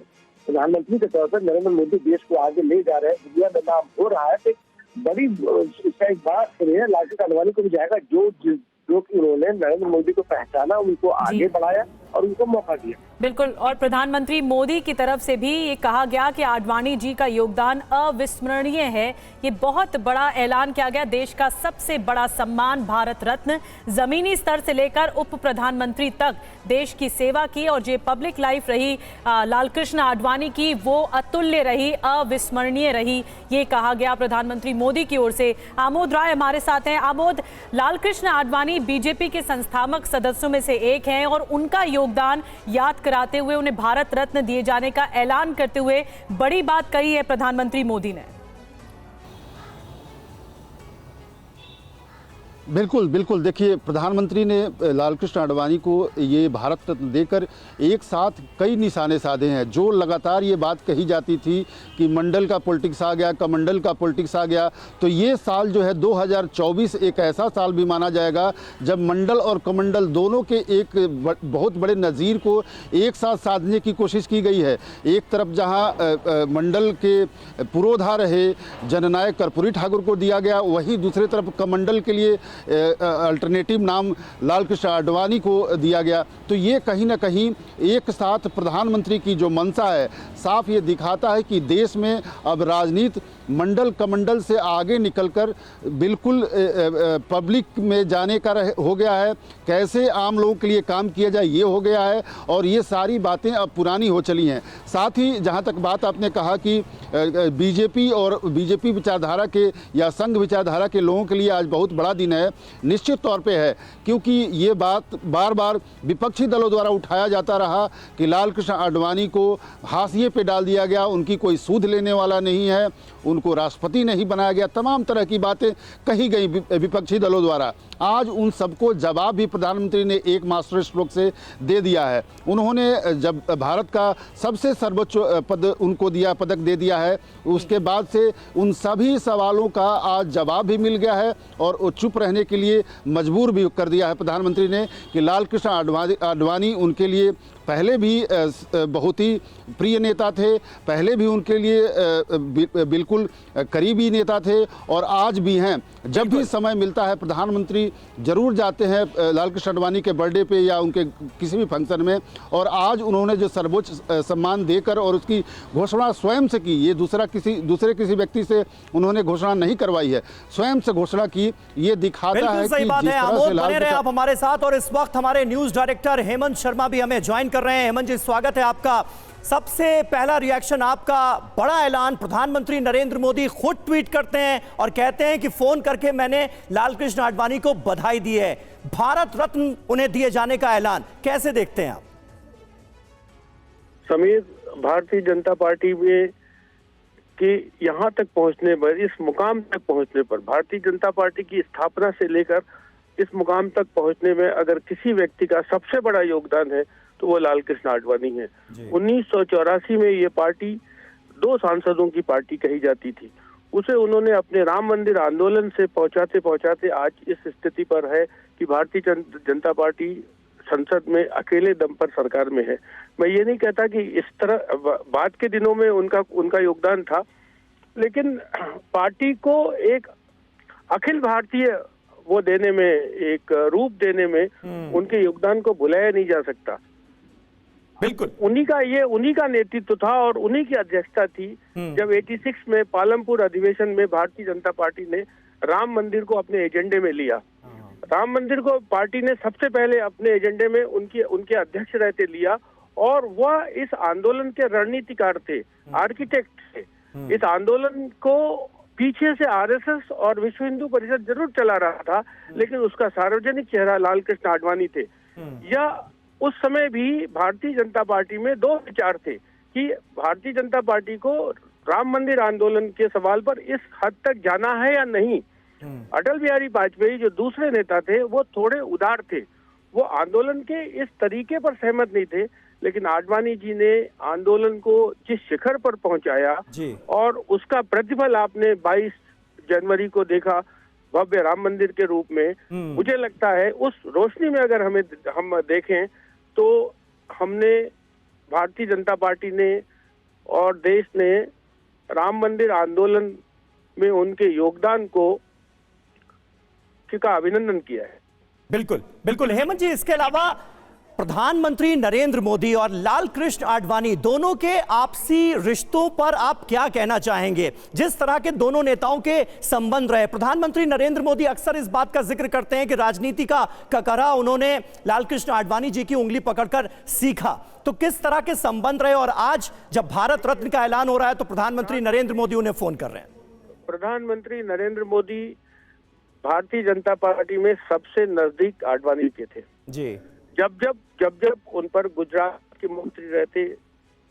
प्रधानमंत्री के तौर पर नरेंद्र मोदी देश को आगे ले जा रहे हैं, दुनिया में नाम हो रहा है, तो बड़ी इसका एक बात है लाल कृष्ण आडवाणी को भी जाएगा जो कि उन्होंने नरेंद्र मोदी को पहचाना, उनको आगे बढ़ाया और उनको मौका दिया। बिल्कुल। और प्रधानमंत्री मोदी की तरफ से भी ये कहा गया कि आडवाणी जी का योगदान अविस्मरणीय है। ये बहुत बड़ा ऐलान किया गया, देश का सबसे बड़ा सम्मान भारत रत्न, जमीनी स्तर से लेकर उप प्रधानमंत्री तक देश की सेवा की और जो पब्लिक लाइफ रही लाल कृष्ण आडवाणी की, वो अतुल्य रही, अविस्मरणीय रही, ये कहा गया प्रधानमंत्री मोदी की ओर से। आमोद राय हमारे साथ हैं। आमोद, लाल कृष्ण आडवाणी बीजेपी के संस्थापक सदस्यों में से एक हैं और उनका योगदान याद कराते हुए उन्हें भारत रत्न दिए जाने का ऐलान करते हुए बड़ी बात कही है प्रधानमंत्री मोदी ने। बिल्कुल बिल्कुल। देखिए, प्रधानमंत्री ने लाल कृष्ण आडवाणी को ये भारत रत्न देकर एक साथ कई निशाने साधे हैं। जो लगातार ये बात कही जाती थी कि मंडल का पॉलिटिक्स आ गया, कमंडल का पॉलिटिक्स आ गया, तो ये साल जो है 2024 एक ऐसा साल भी माना जाएगा जब मंडल और कमंडल दोनों के एक बहुत बड़े नज़ीर को एक साथ साधने की कोशिश की गई है। एक तरफ जहाँ मंडल के पुरोधा रहे जननायक कर्पूरी ठाकुर को दिया गया, वहीं दूसरी तरफ कमंडल के लिए अल्टरनेटिव नाम लाल कृष्ण आडवाणी को दिया गया। तो ये कहीं ना कहीं एक साथ प्रधानमंत्री की जो मंशा है, साफ ये दिखाता है कि देश में अब राजनीति मंडल कमंडल से आगे निकलकर बिल्कुल पब्लिक में जाने का हो गया है। कैसे आम लोगों के लिए काम किया जाए ये हो गया है और ये सारी बातें अब पुरानी हो चली हैं। साथ ही जहाँ तक बात आपने कहा कि बीजेपी और बीजेपी विचारधारा के या संघ विचारधारा के लोगों के लिए आज बहुत बड़ा दिन है, है निश्चित तौर पे है, क्योंकि ये बात बार बार विपक्षी दलों द्वारा उठाया जाता रहा कि लाल कृष्ण आडवाणी को हाशिए पे डाल दिया गया, उनकी कोई सूद लेने वाला नहीं है, उनको राष्ट्रपति नहीं बनाया गया, तमाम तरह की बातें कही गई विपक्षी दलों द्वारा। आज उन सबको जवाब भी प्रधानमंत्री ने एक मास्टर स्ट्रोक से दे दिया है। उन्होंने जब भारत का सबसे सर्वोच्च पद उनको दिया, पदक दे दिया है, उसके बाद से उन सभी सवालों का आज जवाब भी मिल गया है और वो चुप रहने के लिए मजबूर भी कर दिया है प्रधानमंत्री ने कि लाल कृष्ण आडवाणी उनके लिए पहले भी बहुत ही प्रिय नेता थे, पहले भी उनके लिए बिल्कुल करीबी नेता थे और आज भी हैं। जब भी समय मिलता है प्रधानमंत्री जरूर जाते हैं लाल कृष्ण आडवाणी के बर्थडे पे या उनके किसी भी फंक्शन में, और आज उन्होंने जो सर्वोच्च सम्मान देकर और उसकी घोषणा स्वयं से की, ये दूसरे किसी व्यक्ति से उन्होंने घोषणा नहीं करवाई है, स्वयं से घोषणा की। ये दिखाता है कि सही बात है। आमोद बने रहे आप हमारे साथ, और इस वक्त हमारे न्यूज डायरेक्टर हेमंत शर्मा भी हमें ज्वाइन कर रहे हैं। हेमंत जी, स्वागत है आपका। सबसे पहला रिएक्शन आपका, बड़ा ऐलान, प्रधानमंत्री नरेंद्र मोदी खुद ट्वीट करते हैं और कहते हैं कि फोन करके मैंने लाल कृष्ण आडवाणी को बधाई दी है, भारत रत्न उन्हें दिए जाने का ऐलान, कैसे देखते हैं आप? समीर, भारतीय जनता पार्टी में कि यहाँ तक पहुंचने पर, इस मुकाम तक पहुंचने पर, भारतीय जनता पार्टी की स्थापना से लेकर इस मुकाम तक पहुंचने में अगर किसी व्यक्ति का सबसे बड़ा योगदान है तो वो लाल कृष्ण आडवाणी है। 1984 में ये पार्टी 2 सांसदों की पार्टी कही जाती थी, उसे उन्होंने अपने राम मंदिर आंदोलन से पहुंचाते पहुंचाते आज इस स्थिति पर है कि भारतीय जनता पार्टी संसद में अकेले दम पर सरकार में है। मैं ये नहीं कहता कि इस तरह बाद के दिनों में उनका योगदान था, लेकिन पार्टी को एक अखिल भारतीय वो देने में, एक रूप देने में उनके योगदान को भुलाया नहीं जा सकता। बिल्कुल उन्हीं का नेतृत्व था और उन्हीं की अध्यक्षता थी जब 86 में पालमपुर अधिवेशन में भारतीय जनता पार्टी ने राम मंदिर को अपने एजेंडे में लिया। राम मंदिर को पार्टी ने सबसे पहले अपने एजेंडे में उनके अध्यक्ष रहते लिया, और वह इस आंदोलन के रणनीतिकार थे, आर्किटेक्ट थे। इस आंदोलन को पीछे से आरएसएस और विश्व हिंदू परिषद जरूर चला रहा था, लेकिन उसका सार्वजनिक चेहरा लाल कृष्ण आडवाणी थे। या उस समय भी भारतीय जनता पार्टी में 2 विचार थे कि भारतीय जनता पार्टी को राम मंदिर आंदोलन के सवाल पर इस हद तक जाना है या नहीं। अटल बिहारी वाजपेयी जो दूसरे नेता थे वो थोड़े उदार थे, वो आंदोलन के इस तरीके पर सहमत नहीं थे, लेकिन आडवाणी जी ने आंदोलन को जिस शिखर पर पहुंचाया और उसका प्रतिफल आपने 22 जनवरी को देखा भव्य राम मंदिर के रूप में। मुझे लगता है उस रोशनी में अगर हम देखें तो हमने, भारतीय जनता पार्टी ने और देश ने राम मंदिर आंदोलन में उनके योगदान का अभिनंदन किया है। बिल्कुल बिल्कुल। हेमंत जी, इसके अलावा प्रधानमंत्री नरेंद्र मोदी और लाल कृष्ण आडवाणी दोनों के आपसी रिश्तों पर आप क्या कहना चाहेंगे? जिस तरह के दोनों नेताओं के संबंध रहे, प्रधानमंत्री नरेंद्र मोदी अक्सर इस बात का जिक्र करते हैं कि राजनीति का ककरा उन्होंने लाल कृष्ण आडवाणी जी की उंगली पकड़कर सीखा। तो किस तरह के संबंध रहे, और आज जब भारत रत्न का ऐलान हो रहा है तो प्रधानमंत्री नरेंद्र मोदी उन्हें फोन कर रहे हैं? प्रधानमंत्री नरेंद्र मोदी भारतीय जनता पार्टी में सबसे नजदीक आडवाणी के थे जी। जब उन पर गुजरात के मंत्री रहते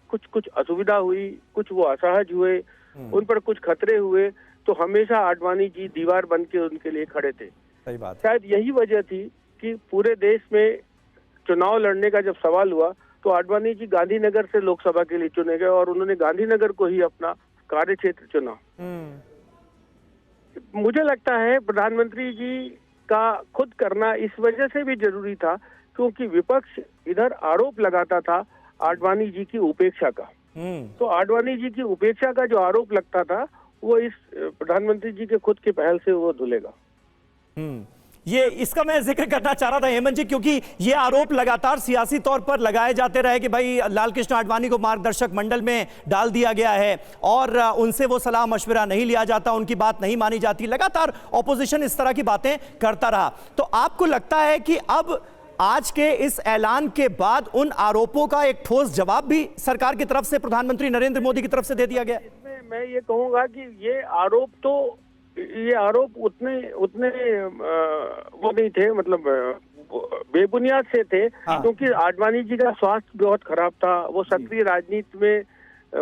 कुछ असुविधा हुई, कुछ वो असहज हुए, उन पर कुछ खतरे हुए, तो हमेशा आडवाणी जी दीवार बन के उनके लिए खड़े थे। सही बात। शायद यही वजह थी कि पूरे देश में चुनाव लड़ने का जब सवाल हुआ तो आडवाणी जी गांधीनगर से लोकसभा के लिए चुने गए और उन्होंने गांधीनगर को ही अपना कार्य क्षेत्र चुना। मुझे लगता है प्रधानमंत्री जी का खुद करना इस वजह से भी जरूरी था क्योंकि विपक्ष इधर आरोप लगाता था आडवाणी जी की उपेक्षा का। तो आडवाणी जी की उपेक्षा का जो आरोप लगता था वो इस प्रधानमंत्री जी के खुद की पहल से वो धुलेगा। ये इसका मैं जिक्र करना चाह रहा था हेमंत जी, क्योंकि ये आरोप लगातार सियासी तौर पर लगाए जाते रहे कि भाई लाल कृष्ण आडवाणी को मार्गदर्शक मंडल में डाल दिया गया है और उनसे वो सलाह मशवरा नहीं लिया जाता, उनकी बात नहीं मानी जाती। लगातार ऑपोजिशन इस तरह की बातें करता रहा। तो आपको लगता है कि अब आज के इस ऐलान के बाद उन आरोपों का एक ठोस जवाब भी सरकार की तरफ से, प्रधानमंत्री नरेंद्र मोदी की तरफ से दे दिया गया? इसमें मैं ये कहूंगा कि ये आरोप तो ये आरोप उतने वो नहीं थे, मतलब बेबुनियाद से थे। हाँ। क्योंकि आडवाणी जी का स्वास्थ्य बहुत खराब था, वो सक्रिय राजनीति में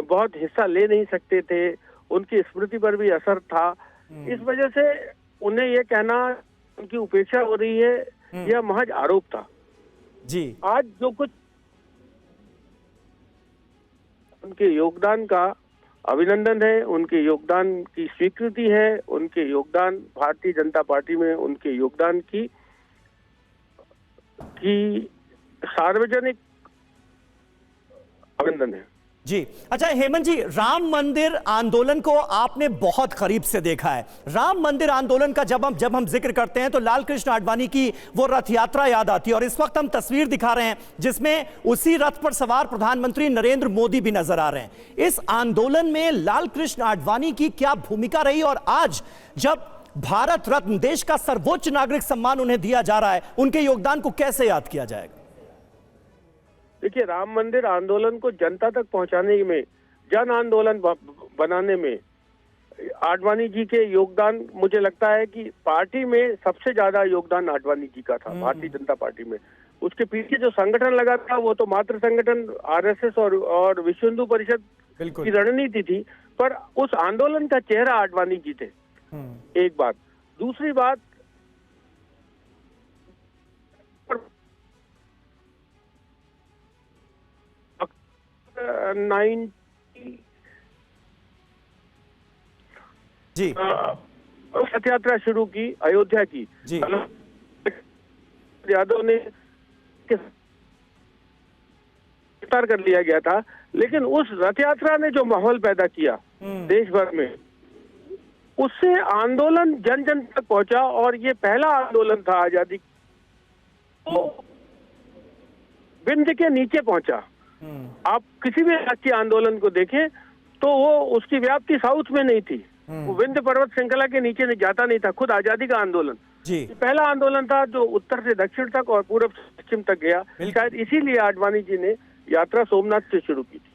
बहुत हिस्सा ले नहीं सकते थे, उनकी स्मृति पर भी असर था। इस वजह से उन्हें ये कहना उनकी उपेक्षा हो रही है, यह महज आरोप था जी। आज जो कुछ उनके योगदान का अभिनंदन है, उनके योगदान की स्वीकृति है, उनके योगदान भारतीय जनता पार्टी में उनके योगदान की सार्वजनिक अभिनंदन है जी। अच्छा हेमंत जी, राम मंदिर आंदोलन को आपने बहुत करीब से देखा है। राम मंदिर आंदोलन का जब हम जिक्र करते हैं तो लाल कृष्ण आडवाणी की वो रथ यात्रा याद आती है, और इस वक्त हम तस्वीर दिखा रहे हैं जिसमें उसी रथ पर सवार प्रधानमंत्री नरेंद्र मोदी भी नजर आ रहे हैं। इस आंदोलन में लाल कृष्ण आडवाणी की क्या भूमिका रही, और आज जब भारत रत्न, देश का सर्वोच्च नागरिक सम्मान उन्हें दिया जा रहा है, उनके योगदान को कैसे याद किया जाएगा? देखिए, राम मंदिर आंदोलन को जनता तक पहुंचाने में, जन आंदोलन बनाने में आडवाणी जी के योगदान, मुझे लगता है कि पार्टी में सबसे ज्यादा योगदान आडवाणी जी का था, भारतीय जनता पार्टी में। उसके पीछे जो संगठन लगा था वो तो मात्र संगठन आरएसएस और विश्व हिंदू परिषद की रणनीति थी, पर उस आंदोलन का चेहरा आडवाणी जी थे। एक बात। दूसरी बात, जी रथ यात्रा शुरू की अयोध्या की जी। यादव ने गिरफ्तार कर लिया गया था, लेकिन उस रथ यात्रा ने जो माहौल पैदा किया देश भर में, उससे आंदोलन जन जन तक पहुंचा, और ये पहला आंदोलन था आजादी, तो विंध्य के नीचे पहुंचा। आप किसी भी राष्ट्रीय आंदोलन को देखें तो वो उसकी व्याप्ति साउथ में नहीं थी, वो विंध्य पर्वत श्रृंखला के नीचे जाता नहीं था। खुद आजादी का आंदोलन जी पहला आंदोलन था जो उत्तर से दक्षिण तक और पूर्व से पश्चिम तक गया। शायद इसीलिए आडवाणी जी ने यात्रा सोमनाथ से शुरू की थी।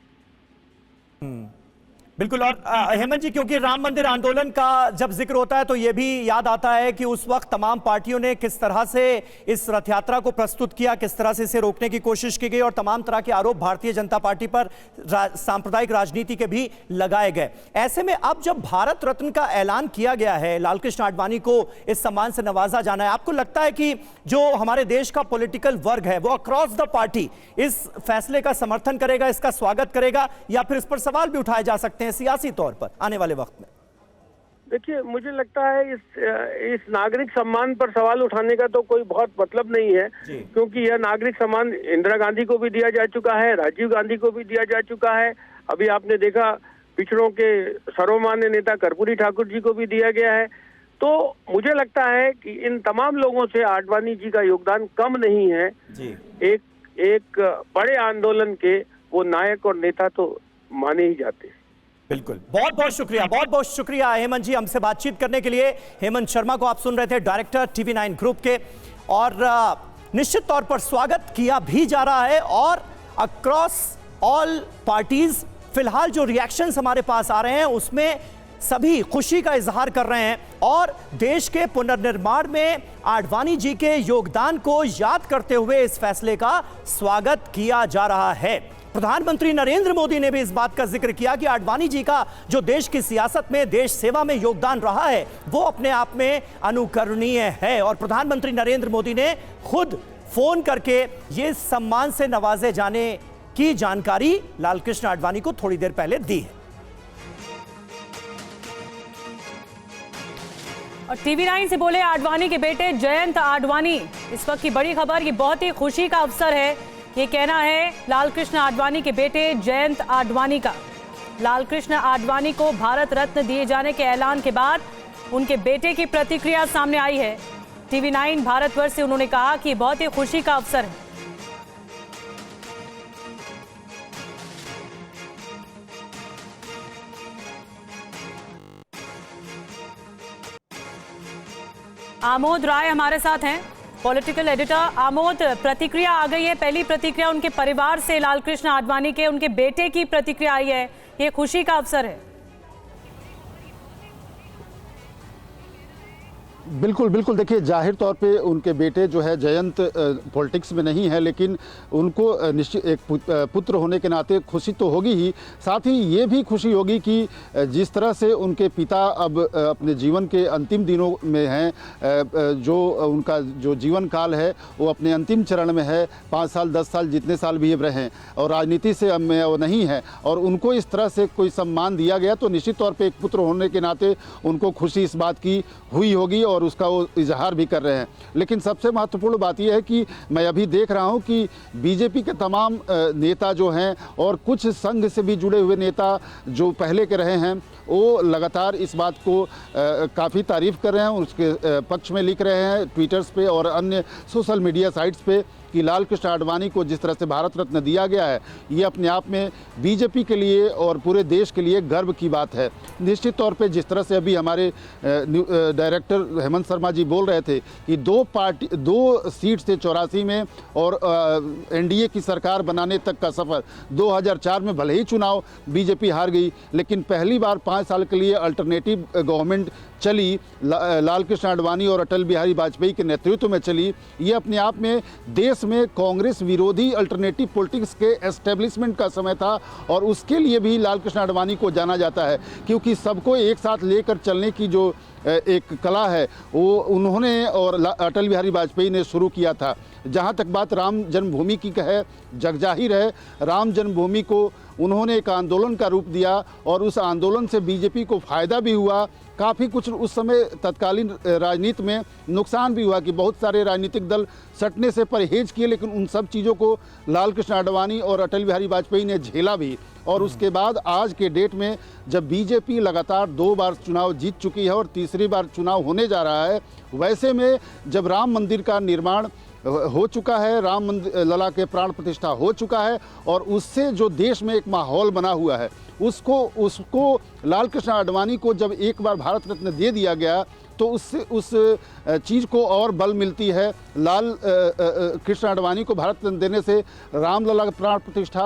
बिल्कुल। और हेमंत जी, क्योंकि राम मंदिर आंदोलन का जब जिक्र होता है तो यह भी याद आता है कि उस वक्त तमाम पार्टियों ने किस तरह से इस रथ यात्रा को प्रस्तुत किया, किस तरह से इसे रोकने की कोशिश की गई, और तमाम तरह के आरोप भारतीय जनता पार्टी पर सांप्रदायिक राजनीति के भी लगाए गए। ऐसे में अब जब भारत रत्न का ऐलान किया गया है, लाल कृष्ण आडवाणी को इस सम्मान से नवाजा जाना है, आपको लगता है कि जो हमारे देश का पॉलिटिकल वर्ग है वो अक्रॉस द पार्टी इस फैसले का समर्थन करेगा, इसका स्वागत करेगा, या फिर इस पर सवाल भी उठाए जा सकते हैं सियासी तौर पर आने वाले वक्त में? देखिए, मुझे लगता है इस नागरिक सम्मान पर सवाल उठाने का तो कोई बहुत मतलब नहीं है, क्योंकि यह नागरिक सम्मान इंदिरा गांधी को भी दिया जा चुका है, राजीव गांधी को भी दिया जा चुका है। अभी आपने देखा पिछड़ों के सर्वमान्य नेता कर्पूरी ठाकुर जी को भी दिया गया है। तो मुझे लगता है कि इन तमाम लोगों से आडवाणी जी का योगदान कम नहीं है जी। एक बड़े आंदोलन के वो नायक और नेता तो माने ही जाते हैं। बिल्कुल। बहुत बहुत शुक्रिया हेमंत जी, हमसे बातचीत करने के लिए। हेमंत शर्मा को आप सुन रहे थे, डायरेक्टर TV9 ग्रुप के, और निश्चित तौर पर स्वागत किया भी जा रहा है। और अक्रॉस ऑल पार्टीज फिलहाल जो रिएक्शंस हमारे पास आ रहे हैं उसमें सभी खुशी का इजहार कर रहे हैं, और देश के पुनर्निर्माण में आडवाणी जी के योगदान को याद करते हुए इस फैसले का स्वागत किया जा रहा है। प्रधानमंत्री नरेंद्र मोदी ने भी इस बात का जिक्र किया कि आडवाणी जी का जो देश की सियासत में, देश सेवा में योगदान रहा है वो अपने आप में अनुकरणीय है, और प्रधानमंत्री नरेंद्र मोदी ने खुद फोन करके ये सम्मान से नवाजे जाने की जानकारी लाल कृष्ण आडवाणी को थोड़ी देर पहले दी है। और TV9 से बोले आडवाणी के बेटे जयंत आडवाणी। इस वक्त की बड़ी खबर, ये बहुत ही खुशी का अवसर है, ये कहना है लाल कृष्ण आडवाणी के बेटे जयंत आडवाणी का। लाल कृष्ण आडवाणी को भारत रत्न दिए जाने के ऐलान के बाद उनके बेटे की प्रतिक्रिया सामने आई है। TV9 भारतवर्ष से उन्होंने कहा कि बहुत ही खुशी का अवसर है। आमोद राय हमारे साथ हैं, पॉलिटिकल एडिटर। आमोद, प्रतिक्रिया आ गई है, पहली प्रतिक्रिया उनके परिवार से, लाल कृष्ण आडवाणी के उनके बेटे की प्रतिक्रिया आई है, ये खुशी का अवसर है। बिल्कुल बिल्कुल, देखिए जाहिर तौर पे उनके बेटे जो है जयंत पॉलिटिक्स में नहीं है, लेकिन उनको निश्चित एक पुत्र होने के नाते खुशी तो होगी ही, साथ ही ये भी खुशी होगी कि जिस तरह से उनके पिता अब अपने जीवन के अंतिम दिनों में हैं, जो उनका जो जीवन काल है वो अपने अंतिम चरण में है, 5 साल 10 साल जितने साल भी अब रहें और राजनीति से अब में वो नहीं है, और उनको इस तरह से कोई सम्मान दिया गया तो निश्चित तौर पे एक पुत्र होने के नाते उनको खुशी इस बात की हुई होगी और उसका वो इजहार भी कर रहे हैं। लेकिन सबसे महत्वपूर्ण बात यह है कि मैं अभी देख रहा हूं कि बीजेपी के तमाम नेता जो हैं और कुछ संघ से भी जुड़े हुए नेता जो पहले के रहे हैं वो लगातार इस बात को काफ़ी तारीफ़ कर रहे हैं, उसके पक्ष में लिख रहे हैं ट्विटर्स पे और अन्य सोशल मीडिया साइट्स पे कि लाल कृष्ण आडवाणी को जिस तरह से भारत रत्न दिया गया है ये अपने आप में बीजेपी के लिए और पूरे देश के लिए गर्व की बात है। निश्चित तौर पे जिस तरह से अभी हमारे डायरेक्टर हेमंत शर्मा जी बोल रहे थे कि 2 सीट से 84 में और एनडीए की सरकार बनाने तक का सफ़र, 2004 में भले ही चुनाव बीजेपी हार गई लेकिन पहली बार 5 साल के लिए अल्टरनेटिव गवर्नमेंट चली, लाल कृष्ण आडवाणी और अटल बिहारी वाजपेयी के नेतृत्व में चली। ये अपने आप में देश में कांग्रेस विरोधी अल्टरनेटिव पॉलिटिक्स के एस्टेब्लिशमेंट का समय था और उसके लिए भी लाल कृष्ण आडवाणी को जाना जाता है क्योंकि सबको एक साथ लेकर चलने की जो एक कला है वो उन्होंने और अटल बिहारी वाजपेयी ने शुरू किया था। जहाँ तक बात राम जन्मभूमि की है, जगजाहिर है राम जन्मभूमि को उन्होंने एक आंदोलन का रूप दिया और उस आंदोलन से बीजेपी को फ़ायदा भी हुआ, काफ़ी कुछ उस समय तत्कालीन राजनीति में नुकसान भी हुआ कि बहुत सारे राजनीतिक दल सटने से परहेज किए, लेकिन उन सब चीज़ों को लाल कृष्ण आडवाणी और अटल बिहारी वाजपेयी ने झेला भी। और उसके बाद आज के डेट में जब बीजेपी लगातार 2 बार चुनाव जीत चुकी है और तीसरी बार चुनाव होने जा रहा है, वैसे में जब राम मंदिर का निर्माण हो चुका है, राम मंदिर लला के प्राण प्रतिष्ठा हो चुका है और उससे जो देश में एक माहौल बना हुआ है उसको लाल कृष्ण आडवाणी को जब एक बार भारत रत्न दे दिया गया तो उससे उस चीज़ को और बल मिलती है। लाल कृष्ण आडवाणी को भारत रत्न देने से रामलला प्राण प्रतिष्ठा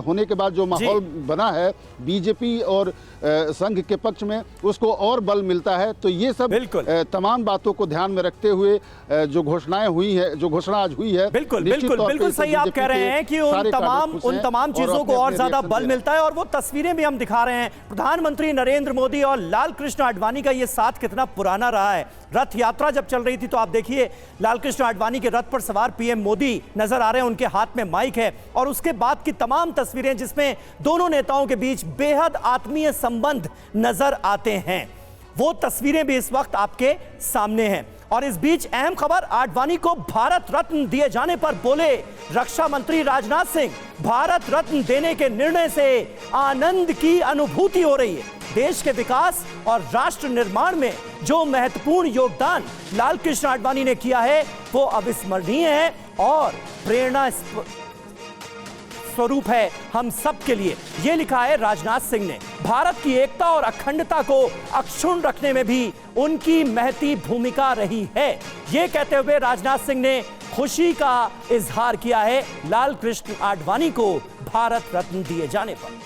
होने के बाद जो माहौल बना है बीजेपी और संघ के पक्ष में उसको और बल मिलता है। तो ये सब तमाम बातों को ध्यान में रखते हुए जो घोषणाएं हुई है, जो घोषणा आज हुई है, बिल्कुल सही आप कह रहे हैं कि उन तमाम चीजों को और ज्यादा बल मिलता है और वो तस्वीरें भी हम दिखा रहे हैं। प्रधानमंत्री नरेंद्र मोदी और लाल कृष्ण आडवाणी का ये साथ कितना पुराना रहा है। रथ यात्रा जब चल रही थी तो आप देखिए लाल कृष्ण आडवाणी के रथ पर सवार पीएम मोदी नजर आ रहे हैं, उनके हाथ में माइक है और उसके बाद की तमाम तस्वीरें जिसमें दोनों नेताओं के बीच बेहद आत्मीय संबंध नजर आते हैं, वो तस्वीरें भी इस वक्त आपके सामने हैं। और इस बीच अहम खबर, आडवाणी को भारत रत्न दिए जाने पर बोले रक्षा मंत्री राजनाथ सिंह, भारत रत्न देने के निर्णय से आनंद की अनुभूति हो रही है। देश के विकास और राष्ट्र निर्माण में जो महत्वपूर्ण योगदान लाल कृष्ण आडवाणी ने किया है वो अविस्मरणीय है और प्रेरणा स्वरूप है हम सब के लिए। ये लिखा है राजनाथ सिंह ने। भारत की एकता और अखंडता को अक्षुण्ण रखने में भी उनकी महती भूमिका रही है। ये कहते हुए राजनाथ सिंह ने खुशी का इजहार किया है लाल कृष्ण आडवाणी को भारत रत्न दिए जाने पर।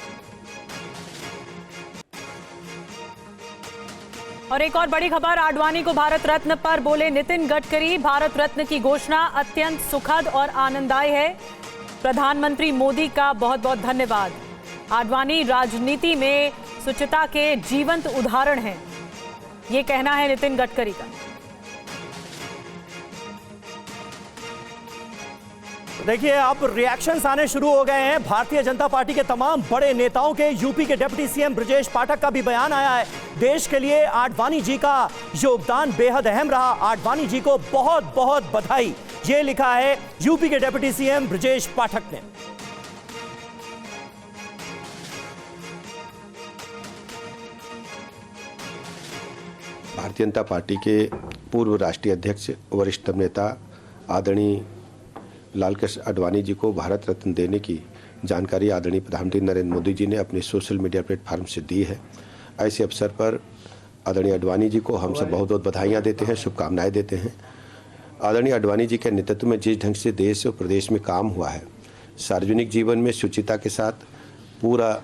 और एक और बड़ी खबर, आडवाणी को भारत रत्न पर बोले नितिन गडकरी, भारत रत्न की घोषणा अत्यंत सुखद और आनंददायी है। प्रधानमंत्री मोदी का बहुत बहुत धन्यवाद। आडवाणी राजनीति में शुचिता के जीवंत उदाहरण हैं, ये कहना है नितिन गडकरी का। देखिए अब रिएक्शंस आने शुरू हो गए हैं। भारतीय जनता पार्टी के तमाम बड़े नेताओं के, यूपी के डिप्टी सीएम ब्रजेश पाठक का भी बयान आया है। देश के लिए आडवाणी जी का योगदान बेहद अहम रहा, आडवाणी जी को बहुत बहुत बधाई, ये लिखा है यूपी के डिप्टी सीएम ब्रजेश पाठक ने। भारतीय जनता पार्टी के पूर्व राष्ट्रीय अध्यक्ष वरिष्ठ नेता आदरणीय लाल कृष्ण आडवाणी जी को भारत रत्न देने की जानकारी आदरणीय प्रधानमंत्री नरेंद्र मोदी जी ने अपने सोशल मीडिया प्लेटफॉर्म से दी है। ऐसे अवसर पर आदरणीय आडवाणी जी को हम सब बहुत बहुत बधाइयाँ देते हैं, शुभकामनाएं देते हैं। आदरणीय आडवाणी जी के नेतृत्व में जिस ढंग से देश और प्रदेश में काम हुआ है, सार्वजनिक जीवन में शुचिता के साथ पूरा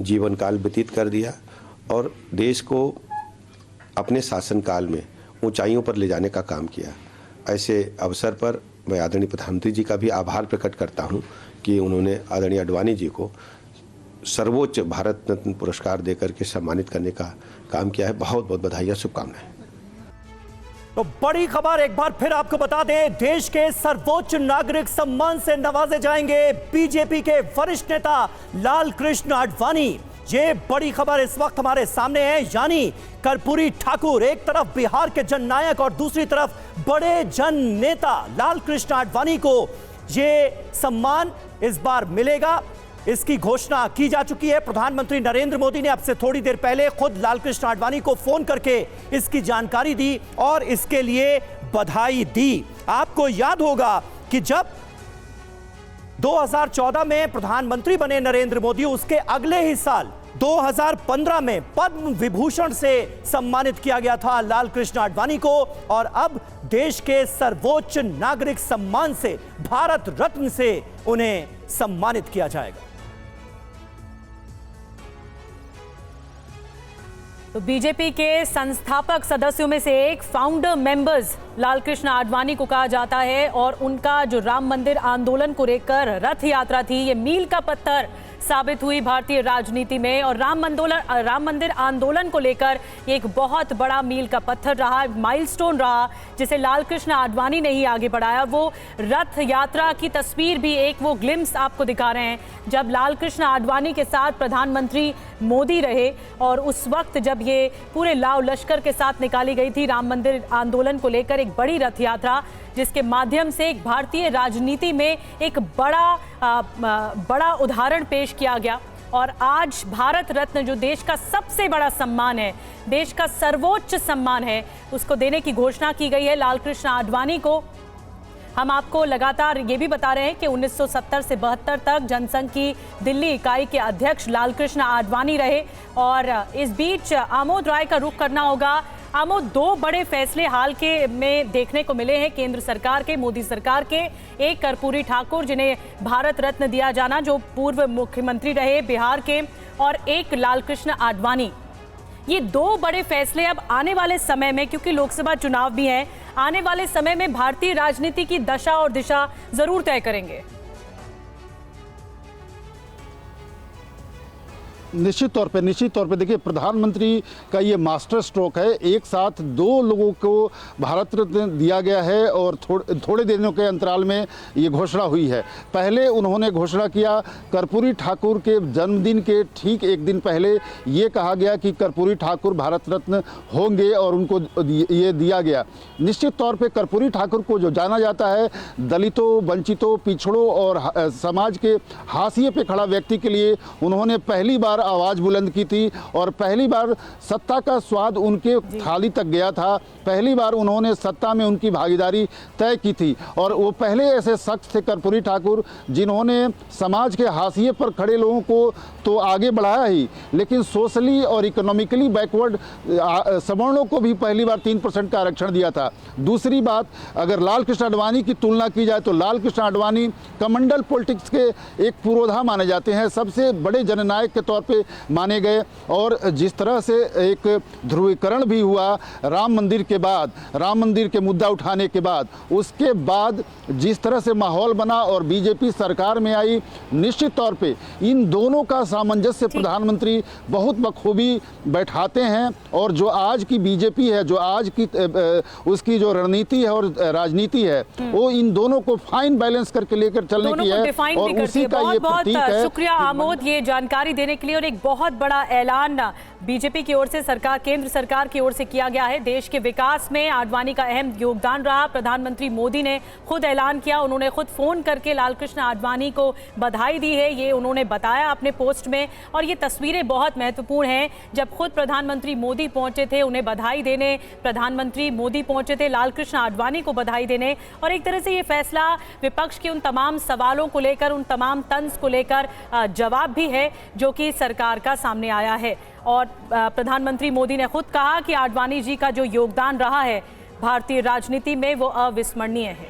जीवन काल व्यतीत कर दिया और देश को अपने शासनकाल में ऊंचाइयों पर ले जाने का काम किया। ऐसे अवसर पर मैं आदरणीय प्रधानमंत्री जी का भी आभार प्रकट करता हूं कि उन्होंने आदरणीय आडवाणी जी को सर्वोच्च भारत रत्न पुरस्कार देकर के सम्मानित करने का काम किया है। बहुत बहुत बधाई, शुभकामनाएं। तो बड़ी खबर एक बार फिर आपको बता दें, देश के सर्वोच्च नागरिक सम्मान से नवाजे जाएंगे बीजेपी के वरिष्ठ नेता लाल कृष्ण आडवाणी। ये बड़ी खबर इस वक्त हमारे सामने है, यानी कर्पूरी ठाकुर एक तरफ बिहार के जननायक और दूसरी तरफ बड़े जन नेता लाल कृष्ण आडवाणी को ये सम्मान इस बार मिलेगा। इसकी घोषणा की जा चुकी है। प्रधानमंत्री नरेंद्र मोदी ने अब से थोड़ी देर पहले खुद लाल कृष्ण आडवाणी को फोन करके इसकी जानकारी दी और इसके लिए बधाई दी। आपको याद होगा कि जब 2014 में प्रधानमंत्री बने नरेंद्र मोदी, उसके अगले ही साल 2015 में पद्म विभूषण से सम्मानित किया गया था लाल कृष्ण आडवाणी को, और अब देश के सर्वोच्च नागरिक सम्मान से, भारत रत्न से उन्हें सम्मानित किया जाएगा। तो बीजेपी के संस्थापक सदस्यों में से एक फाउंडर मेंबर्स लाल कृष्ण आडवाणी को कहा जाता है, और उनका जो राम मंदिर आंदोलन को लेकर रथ यात्रा थी, ये मील का पत्थर साबित हुई भारतीय राजनीति में। और राम मंदिर आंदोलन को लेकर ये एक बहुत बड़ा मील का पत्थर रहा, माइलस्टोन रहा, जिसे लाल कृष्ण आडवाणी ने ही आगे बढ़ाया। वो रथ यात्रा की तस्वीर भी एक वो ग्लिम्स आपको दिखा रहे हैं, जब लाल कृष्ण आडवाणी के साथ प्रधानमंत्री मोदी रहे, और उस वक्त जब ये पूरे लाव लश्कर के साथ निकाली गई थी राम मंदिर आंदोलन को लेकर एक बड़ी रथ यात्रा, जिसके माध्यम से एक भारतीय राजनीति में एक बड़ा उदाहरण पेश किया गया। और आज भारत रत्न, जो देश का सबसे बड़ा सम्मान है, देश का सर्वोच्च सम्मान है, उसको देने की घोषणा की गई है लाल कृष्ण आडवाणी को। हम आपको लगातार ये भी बता रहे हैं कि 1970 से 72 तक जनसंघ की दिल्ली इकाई के अध्यक्ष लाल कृष्ण आडवाणी रहे। और इस बीच आमोद राय का रुख करना होगा। आमोद, दो बड़े फैसले हाल के में देखने को मिले हैं केंद्र सरकार के, मोदी सरकार के। एक कर्पूरी ठाकुर, जिन्हें भारत रत्न दिया जाना, जो पूर्व मुख्यमंत्री रहे बिहार के, और एक लाल कृष्ण आडवाणी। ये दो बड़े फैसले अब आने वाले समय में, क्योंकि लोकसभा चुनाव भी है, आने वाले समय में भारतीय राजनीति की दशा और दिशा जरूर तय करेंगे। निश्चित तौर पे देखिए, प्रधानमंत्री का ये मास्टर स्ट्रोक है। एक साथ दो लोगों को भारत रत्न दिया गया है और थोड़े दिनों के अंतराल में ये घोषणा हुई है। पहले उन्होंने घोषणा किया कर्पूरी ठाकुर के जन्मदिन के ठीक एक दिन पहले, ये कहा गया कि कर्पूरी ठाकुर भारत रत्न होंगे और उनको ये दिया गया। निश्चित तौर पे कर्पूरी ठाकुर को जो जाना जाता है दलितों, वंचितों, पिछड़ों और समाज के हाशिए पे खड़ा व्यक्ति के लिए, उन्होंने पहली बार आवाज बुलंद की थी और पहली बार सत्ता का स्वाद उनके थाली तक गया था। पहली बार उन्होंने सत्ता में उनकी भागीदारी तय की थी, और वो पहले ऐसे शख्स थे कर्पूरी ठाकुर, जिन्होंने समाज के हाशिए पर खड़े लोगों को तो आगे बढ़ाया ही, लेकिन सोशली और इकोनॉमिकली बैकवर्ड सवर्णों को भी पहली बार 3% का आरक्षण दिया था। दूसरी बात, अगर लाल कृष्ण आडवाणी की तुलना की जाए तो लाल कृष्ण आडवाणी कमंडल पॉलिटिक्स के एक पुरोधा माने जाते हैं, सबसे बड़े जननायक के तौर पे माने गए। और जिस तरह से एक ध्रुवीकरण भी हुआ राम मंदिर के बाद, राम मंदिर के मुद्दा उठाने के बाद, उसके बाद जिस तरह से माहौल बना और बीजेपी सरकार में आई, निश्चित तौर पे इन दोनों का सामंजस्य प्रधानमंत्री बहुत बखूबी बैठाते हैं। और जो आज की बीजेपी है, जो आज की उसकी जो रणनीति है और राजनीति है, वो इन दोनों को फाइन बैलेंस करके लेकर चलने की है, और उसी का ये प्रतीक है। शुक्रिया आमोद, ये जानकारी देने के लिए। और एक बहुत बड़ा ऐलान बीजेपी की ओर से, केंद्र सरकार की ओर से किया गया है। देश के विकास में आडवाणी का अहम योगदान रहा। प्रधानमंत्री मोदी ने खुद ऐलान किया, उन्होंने खुद फोन करके लाल कृष्ण आडवाणी को बधाई दी है, ये उन्होंने बताया अपने पोस्ट में। और ये तस्वीरें बहुत महत्वपूर्ण हैं, जब खुद प्रधानमंत्री मोदी पहुंचे थे उन्हें बधाई देने, प्रधानमंत्री मोदी पहुंचे थे लाल कृष्ण आडवाणी को बधाई देने। और एक तरह से ये फैसला विपक्ष के उन तमाम सवालों को लेकर, उन तमाम तंज को लेकर जवाब भी है जो कि सरकार का सामने आया है। और प्रधानमंत्री मोदी ने खुद कहा कि आडवाणी जी का जो योगदान रहा है भारतीय राजनीति में, वो अविस्मरणीय है।